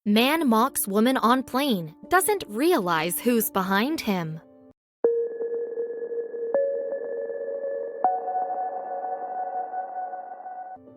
Man mocks woman on plane, doesn't realize who's behind him.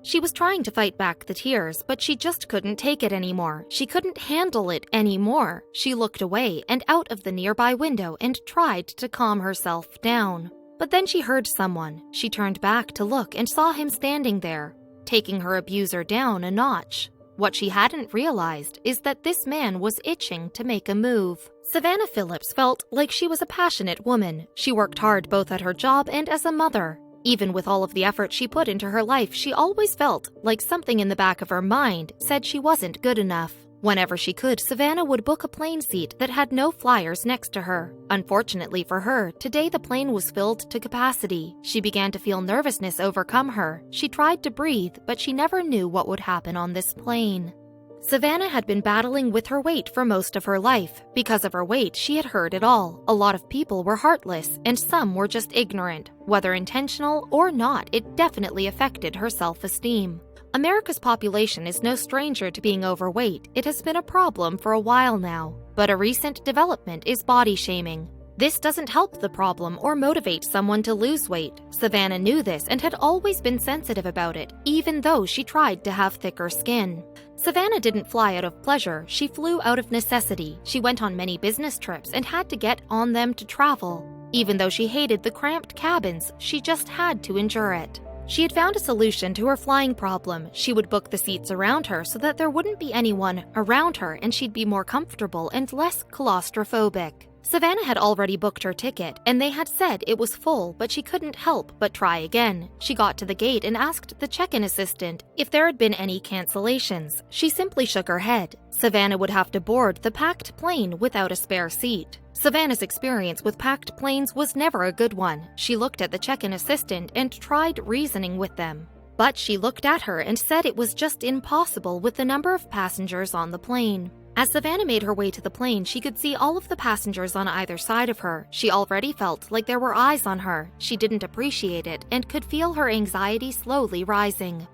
She was trying to fight back the tears, but she just couldn't take it anymore. She couldn't handle it anymore. She looked away and out of the nearby window and tried to calm herself down. But then she heard someone. She turned back to look and saw him standing there, taking her abuser down a notch. What she hadn't realized is that this man was itching to make a move. Savannah Phillips felt like she was a passionate woman. She worked hard both at her job and as a mother. Even with all of the effort she put into her life, she always felt like something in the back of her mind said she wasn't good enough. Whenever she could, Savannah would book a plane seat that had no flyers next to her. Unfortunately for her, today the plane was filled to capacity. She began to feel nervousness overcome her. She tried to breathe, but she never knew what would happen on this plane. Savannah had been battling with her weight for most of her life. Because of her weight, she had heard it all. A lot of people were heartless, and some were just ignorant. Whether intentional or not, it definitely affected her self-esteem. America's population is no stranger to being overweight. It has been a problem for a while now. But a recent development is body shaming. This doesn't help the problem or motivate someone to lose weight. Savannah knew this and had always been sensitive about it, even though she tried to have thicker skin. Savannah didn't fly out of pleasure, she flew out of necessity. She went on many business trips and had to get on them to travel. Even though she hated the cramped cabins, she just had to endure it. She had found a solution to her flying problem. She would book the seats around her so that there wouldn't be anyone around her and she'd be more comfortable and less claustrophobic. Savannah had already booked her ticket, and they had said it was full, but she couldn't help but try again. She got to the gate and asked the check-in assistant if there had been any cancellations. She simply shook her head. Savannah would have to board the packed plane without a spare seat. Savannah's experience with packed planes was never a good one. She looked at the check-in assistant and tried reasoning with them. But she looked at her and said it was just impossible with the number of passengers on the plane. As Savannah made her way to the plane, she could see all of the passengers on either side of her. She already felt like there were eyes on her. She didn't appreciate it and could feel her anxiety slowly rising.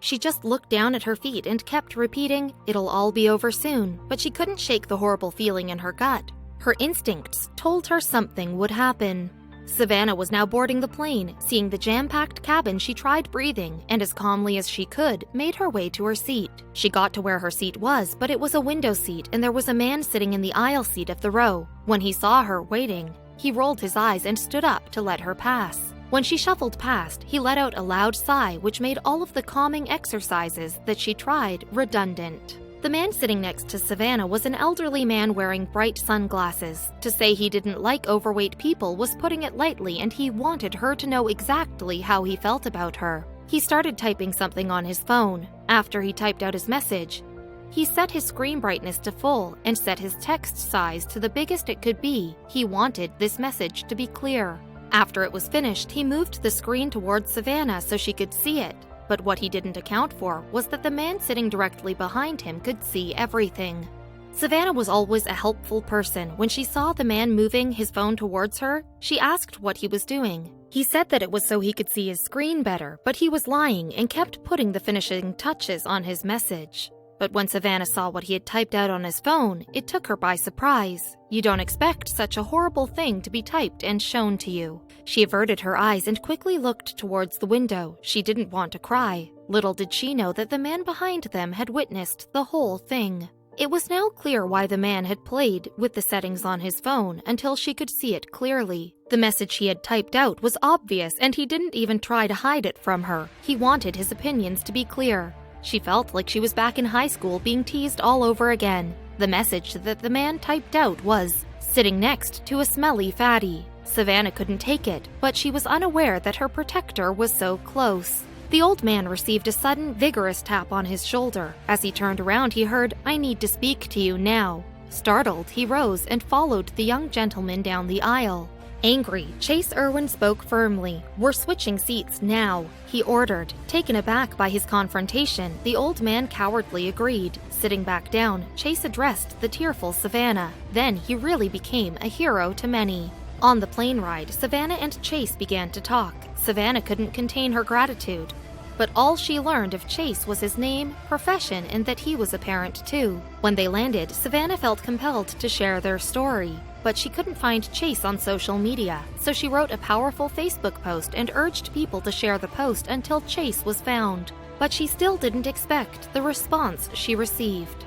She just looked down at her feet and kept repeating, "It'll all be over soon," but she couldn't shake the horrible feeling in her gut. Her instincts told her something would happen. Savannah was now boarding the plane. Seeing the jam-packed cabin, she tried breathing and as calmly as she could, made her way to her seat. She got to where her seat was, but it was a window seat and there was a man sitting in the aisle seat of the row. When he saw her waiting, he rolled his eyes and stood up to let her pass. When she shuffled past, he let out a loud sigh which made all of the calming exercises that she tried redundant. The man sitting next to Savannah was an elderly man wearing bright sunglasses. To say he didn't like overweight people was putting it lightly, and he wanted her to know exactly how he felt about her. He started typing something on his phone. After he typed out his message, he set his screen brightness to full and set his text size to the biggest it could be. He wanted this message to be clear. After it was finished, he moved the screen towards Savannah so she could see it. But what he didn't account for was that the man sitting directly behind him could see everything. Savannah was always a helpful person. When she saw the man moving his phone towards her, she asked what he was doing. He said that it was so he could see his screen better, but he was lying and kept putting the finishing touches on his message. But when Savannah saw what he had typed out on his phone, it took her by surprise. You don't expect such a horrible thing to be typed and shown to you. She averted her eyes and quickly looked towards the window. She didn't want to cry. Little did she know that the man behind them had witnessed the whole thing. It was now clear why the man had played with the settings on his phone until she could see it clearly. The message he had typed out was obvious and he didn't even try to hide it from her. He wanted his opinions to be clear. She felt like she was back in high school being teased all over again. The message that the man typed out was, "Sitting next to a smelly fatty." Savannah couldn't take it, but she was unaware that her protector was so close. The old man received a sudden, vigorous tap on his shoulder. As he turned around, he heard, "I need to speak to you now." Startled, he rose and followed the young gentleman down the aisle. Angry, Chase Irwin spoke firmly. "We're switching seats now," he ordered. Taken aback by his confrontation, the old man cowardly agreed. Sitting back down, Chase addressed the tearful Savannah. Then he really became a hero to many. On the plane ride, Savannah and Chase began to talk. Savannah couldn't contain her gratitude. but all she learned of Chase was his name, profession, and that he was a parent too. When they landed, Savannah felt compelled to share their story. But she couldn't find Chase on social media, so she wrote a powerful Facebook post and urged people to share the post until Chase was found. But she still didn't expect the response she received.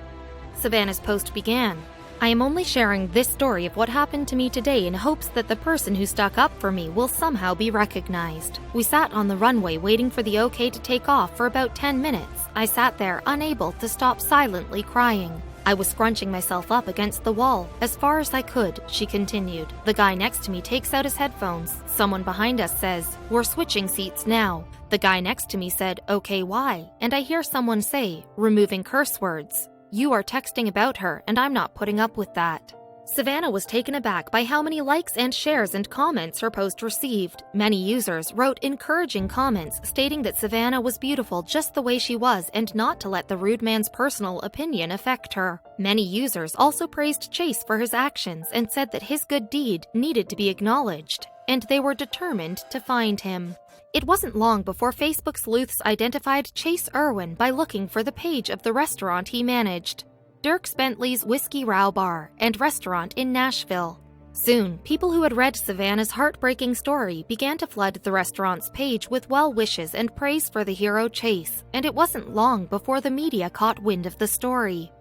Savannah's post began, "I am only sharing this story of what happened to me today in hopes that the person who stuck up for me will somehow be recognized. We sat on the runway waiting for the okay to take off for about 10 minutes. I sat there unable to stop silently crying. I was scrunching myself up against the wall as far as I could," she continued. "The guy next to me takes out his headphones. Someone behind us says, 'We're switching seats now.' The guy next to me said, 'Okay, why?' And I hear someone say, removing curse words, 'You are texting about her, and I'm not putting up with that.'" Savannah was taken aback by how many likes and shares and comments her post received. Many users wrote encouraging comments stating that Savannah was beautiful just the way she was and not to let the rude man's personal opinion affect her. Many users also praised Chase for his actions and said that his good deed needed to be acknowledged, and they were determined to find him. It wasn't long before Facebook sleuths identified Chase Irwin by looking for the page of the restaurant he managed, Dierks Bentley's Whiskey Row Bar and Restaurant in Nashville. Soon, people who had read Savannah's heartbreaking story began to flood the restaurant's page with well wishes and praise for the hero Chase, and it wasn't long before the media caught wind of the story.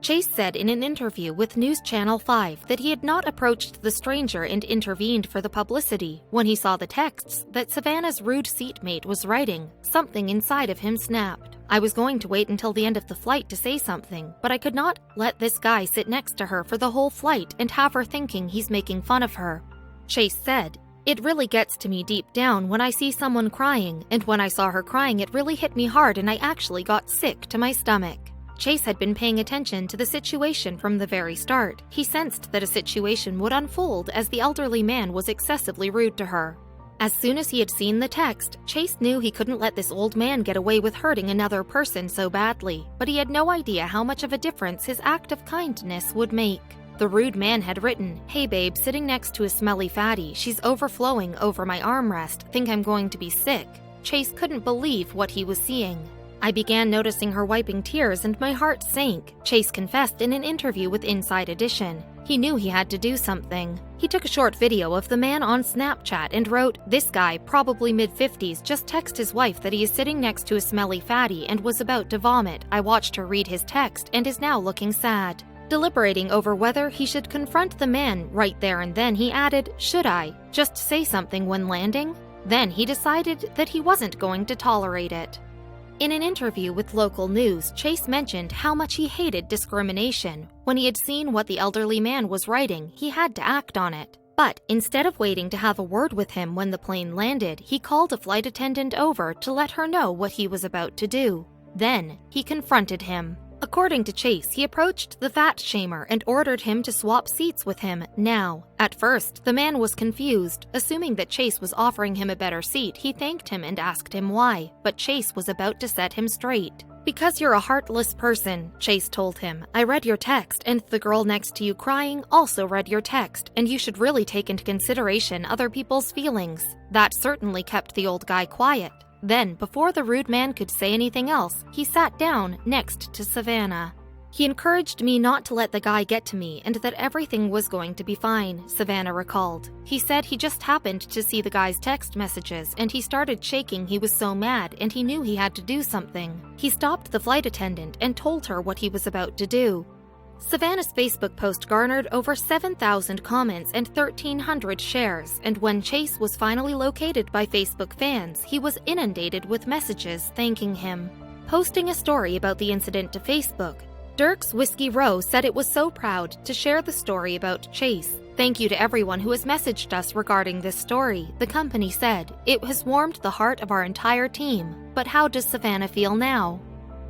Chase said in an interview with News Channel 5 that he had not approached the stranger and intervened for the publicity. When he saw the texts that Savannah's rude seatmate was writing, something inside of him snapped. "I was going to wait until the end of the flight to say something, but I could not let this guy sit next to her for the whole flight and have her thinking he's making fun of her." Chase said, "It really gets to me deep down when I see someone crying, and when I saw her crying it really hit me hard and I actually got sick to my stomach." Chase had been paying attention to the situation from the very start. He sensed that a situation would unfold as the elderly man was excessively rude to her. As soon as he had seen the text, Chase knew he couldn't let this old man get away with hurting another person so badly, but he had no idea how much of a difference his act of kindness would make. The rude man had written, "Hey babe, sitting next to a smelly fatty, she's overflowing over my armrest, think I'm going to be sick." Chase couldn't believe what he was seeing. "I began noticing her wiping tears and my heart sank," Chase confessed in an interview with Inside Edition. He knew he had to do something. He took a short video of the man on Snapchat and wrote, "This guy, probably mid-50s, just texted his wife that he is sitting next to a smelly fatty and was about to vomit. I watched her read his text and is now looking sad." Deliberating over whether he should confront the man right there and then, he added, "Should I just say something when landing?" Then he decided that he wasn't going to tolerate it. In an interview with local news, Chase mentioned how much he hated discrimination. When he had seen what the elderly man was writing, he had to act on it. But instead of waiting to have a word with him when the plane landed, he called a flight attendant over to let her know what he was about to do. Then, he confronted him. According to Chase, he approached the fat shamer and ordered him to swap seats with him now. At first, the man was confused. Assuming that Chase was offering him a better seat, he thanked him and asked him why, but Chase was about to set him straight. "Because you're a heartless person," Chase told him. "I read your text, and the girl next to you crying also read your text, and you should really take into consideration other people's feelings." That certainly kept the old guy quiet. Then, before the rude man could say anything else, he sat down next to Savannah. "He encouraged me not to let the guy get to me and that everything was going to be fine," Savannah recalled. "He said he just happened to see the guy's text messages and he started shaking. He was so mad and he knew he had to do something. He stopped the flight attendant and told her what he was about to do." Savannah's Facebook post garnered over 7,000 comments and 1,300 shares, and when Chase was finally located by Facebook fans, he was inundated with messages thanking him. Posting a story about the incident to Facebook, Dierks Whiskey Row said it was so proud to share the story about Chase. "Thank you to everyone who has messaged us regarding this story," the company said. "It has warmed the heart of our entire team." But how does Savannah feel now?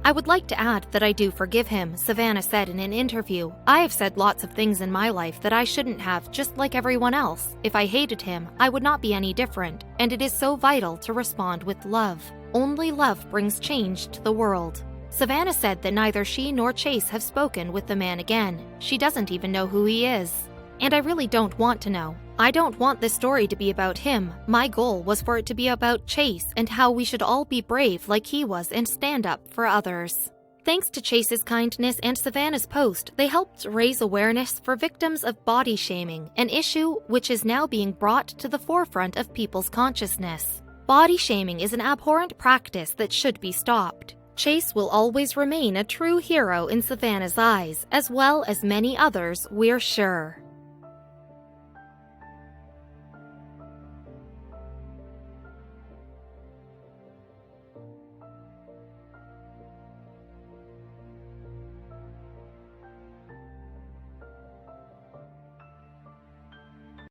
"I would like to add that I do forgive him," Savannah said in an interview. "I have said lots of things in my life that I shouldn't have, just like everyone else. If I hated him, I would not be any different, and it is so vital to respond with love. Only love brings change to the world." Savannah said that neither she nor Chase have spoken with the man again. She doesn't even know who he is. "And I really don't want to know. I don't want this story to be about him. My goal was for it to be about Chase and how we should all be brave like he was and stand up for others. Thanks to Chase's kindness and Savannah's post, they helped raise awareness for victims of body shaming, an issue which is now being brought to the forefront of people's consciousness. Body shaming is an abhorrent practice that should be stopped. Chase will always remain a true hero in Savannah's eyes, as well as many others, we're sure.